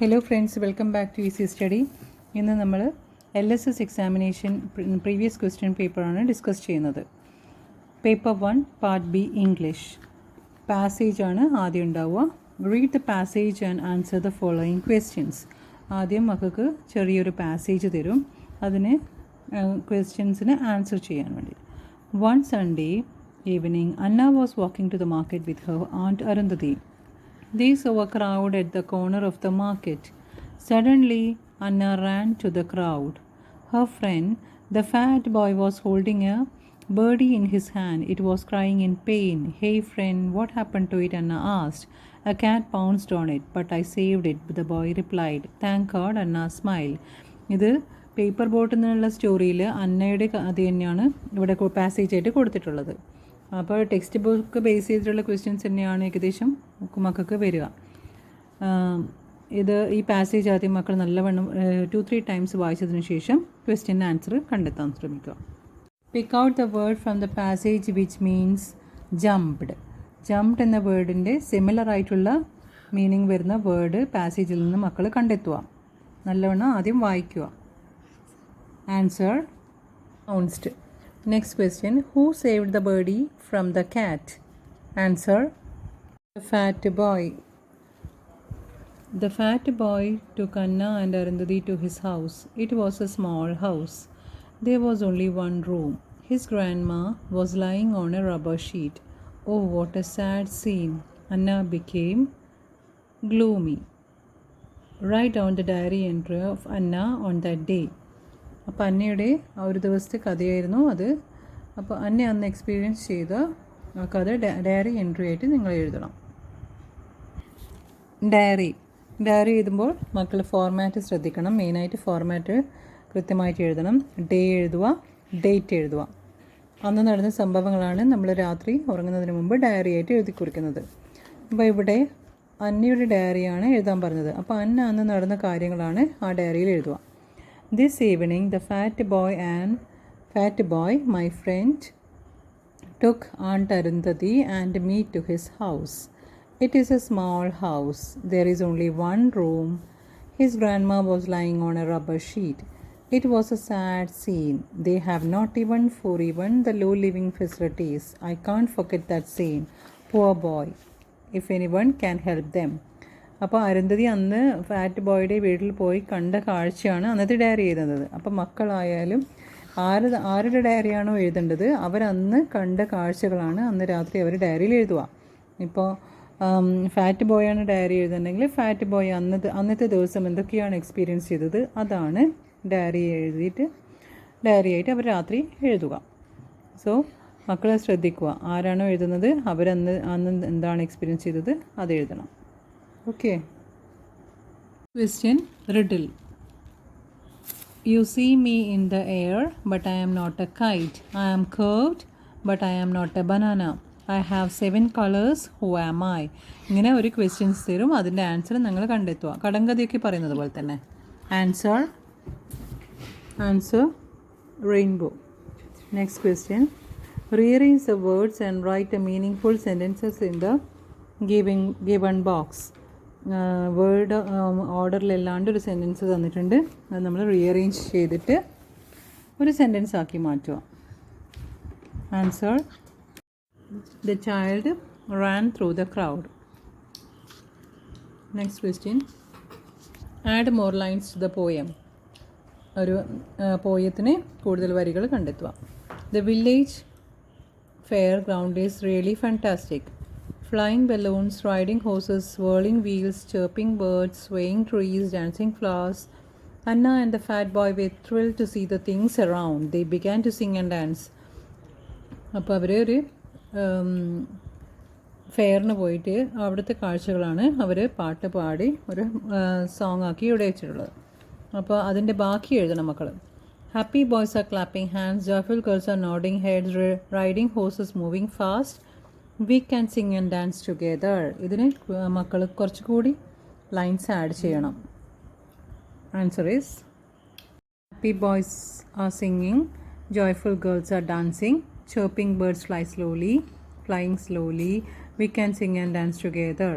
Hello friends, welcome back to easy study. ഇന്ന് നമ്മൾ LSS examination previous question പേപ്പറാണ് discuss ചെയ്യുന്നത്. Paper 1 part B English. Passage ആണ് ആദ്യം ഉണ്ടാവുക. Read the passage and answer the following questions. ആദ്യം മക്കൾക്ക് ചെറിയൊരു പാസേജ് തരും, അതിന് ക്വസ്റ്റ്യൻസിന് ആൻസർ ചെയ്യാൻ വേണ്ടി. One Sunday evening, Anna was walking to the market with her aunt Arundhati. They saw a crowd at the corner of the market. Suddenly, Anna ran to the crowd. Her friend, the fat boy, was holding a birdie in his hand. It was crying in pain. "Hey friend, what happened to it?" Anna asked. "A cat pounced on it, but I saved it," the boy replied. "Thank God," Anna smiled. ഇത് paper ബോട്ടിൽ നിന്നുള്ള സ്റ്റോറിയിൽ അന്നയുടെ കഥ തന്നെയാണ് ഇവിടെ passage ആയിട്ട് കൊടുത്തിട്ടുള്ളത്. അപ്പോൾ text book base ചെയ്തിട്ടുള്ള ക്വസ്റ്റ്യൻസ് തന്നെയാണ് ഏകദേശം മക്കൾക്ക് വരിക. ഈ പാസേജ് ആദ്യം മക്കൾ നല്ലവണ്ണം 2-3 ടൈംസ് വായിച്ചതിന് ശേഷം ക്വസ്റ്റ്യൻ ആൻസർ കണ്ടെത്താൻ ശ്രമിക്കുക. Pick out the word from the passage which means jumped. Jumped എന്ന വേർഡിൻ്റെ സിമിലർ ആയിട്ടുള്ള മീനിങ് വരുന്ന വേർഡ് പാസേജിൽ നിന്ന് മക്കൾ കണ്ടെത്തുക. നല്ലവണ്ണം ആദ്യം വായിക്കുക. Answer pounced. Next question, who saved the birdie from the cat? Answer, the fat boy. The fat boy took Anna and Arundhati to his house. It was a small house. There was only one room. His grandma was lying on a rubber sheet. Oh, what a sad scene. Anna became gloomy. Write down the diary entry of Anna on that day. അപ്പോൾ അന്നയുടെ ആ ഒരു ദിവസത്തെ കഥയായിരുന്നു അത്. അപ്പോൾ അന്ന അന്ന് experience ചെയ്ത ആ കഥ ഡയറി എൻട്രി ആയിട്ട് നിങ്ങൾ എഴുതണം. ഡയറി എഴുതുമ്പോൾ മക്കൾ ഫോർമാറ്റ് ശ്രദ്ധിക്കണം. മെയിനായിട്ട് ഫോർമാറ്റ് കൃത്യമായിട്ട് എഴുതണം. ഡേ എഴുതുക, ഡേറ്റ് എഴുതുക. അന്ന് നടന്ന സംഭവങ്ങളാണ് നമ്മൾ രാത്രി ഉറങ്ങുന്നതിന് മുമ്പ് ഡയറി ആയിട്ട് എഴുതി കുറിക്കുന്നത്. അപ്പോൾ ഇവിടെ അന്നയുടെ ഡയറിയാണ് എഴുതാൻ പറഞ്ഞത്. അപ്പോൾ അന്ന അന്ന് നടന്ന കാര്യങ്ങളാണ് ആ ഡയറിയിൽ എഴുതുക. This evening, the fat boy, my friend, took Aunt Arundhati and me to his house. It is a small house. There is only one room. His grandma was lying on a rubber sheet. It was a sad scene. They have not even the low living facilities. I can't forget that scene. Poor boy. If anyone can help them. അപ്പോൾ അരുന്ധതി അന്ന് fat ബോയുടെ വീട്ടിൽ പോയി കണ്ട കാഴ്ചയാണ് അന്നത്തെ diary എഴുതുന്നത്. അപ്പോൾ മക്കളായാലും ആരുടെ ഡയറിയാണോ എഴുതേണ്ടത് അവരന്ന് കണ്ട കാഴ്ചകളാണ് അന്ന് രാത്രി അവർ ഡയറിയിൽ എഴുതുക. ഇപ്പോൾ ഫാറ്റ് ബോയാണ് ഡയറി എഴുതുന്നുണ്ടെങ്കിൽ ഫാറ്റ് ബോയ് അന്നത്തെ ദിവസം എന്തൊക്കെയാണ് എക്സ്പീരിയൻസ് ചെയ്തത് അതാണ് ഡയറി ആയിട്ട് അവർ രാത്രി എഴുതുക. സോ മക്കളെ ശ്രദ്ധിക്കുക, ആരാണോ എഴുതുന്നത് അന്ന് എന്താണ് എക്സ്പീരിയൻസ് ചെയ്തത് അത് എഴുതണം. Okay. Question, riddle. You see me in the air, but I am not a kite. I am curved, but I am not a banana. I have 7 colors. Who am I? ഇങ്ങനെ ഒരു questions തരും, അതിൻ്റെ answer നിങ്ങൾ കണ്ടെത്തുക. കടങ്കഥയൊക്കെ പറയുന്നത് പോലെ തന്നെ. Answer rainbow. Next question, rearrange the words and write a meaningful sentences in the given box. Word ഓർഡറിലല്ലാണ്ട് ഒരു സെൻറ്റൻസ് തന്നിട്ടുണ്ട്. അത് നമ്മൾ റീഅറേഞ്ച് ചെയ്തിട്ട് ഒരു സെൻറ്റൻസ് ആക്കി മാറ്റുക. Answer, the child ran through the crowd. Next question, add more lines to the poem. ഒരു പോയത്തിന് കൂടുതൽ വരികൾ കണ്ടെത്തുക. The village fair ground is really fantastic. Flying balloons, riding horses, whirling wheels, chirping birds, swaying trees, dancing flowers. Anna and the fat boy were thrilled to see the things around. They began to sing and dance. അപ്പോൾ അവർ ഒരു ഫെയറിന് പോയിട്ട് അവിടുത്തെ കാഴ്ചകളാണ് അവർ പാട്ട് പാടി ഒരു song ആക്കി ഇവിടെ വെച്ചിട്ടുള്ളത്. അപ്പോൾ അതിൻ്റെ ബാക്കി എഴുതണം മക്കൾ. Happy boys are clapping hands, joyful girls are nodding heads, riding horses moving fast. We can sing and dance together. ഇതിന് മക്കൾ കുറച്ചുകൂടി ലൈൻസ് ആഡ് ചെയ്യണം. Answer is, happy boys are singing, joyful girls are dancing, chirping birds flying slowly, we can sing and dance together.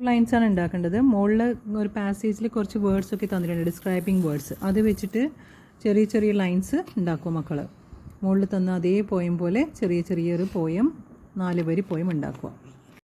ലൈൻസാണ് ഉണ്ടാക്കേണ്ടത്. മുകളിൽ ഒരു പാസേജിൽ കുറച്ച് വേർഡ്സൊക്കെ തന്നിട്ടുണ്ട്, describing words. അത് വെച്ചിട്ട് ചെറിയ ചെറിയ ലൈൻസ് ഉണ്ടാക്കും മക്കൾ. മുകളിൽ തന്ന അതേ പോയം പോലെ ചെറിയൊരു പോയം 4 വരി പോയം ഉണ്ടാക്കുക.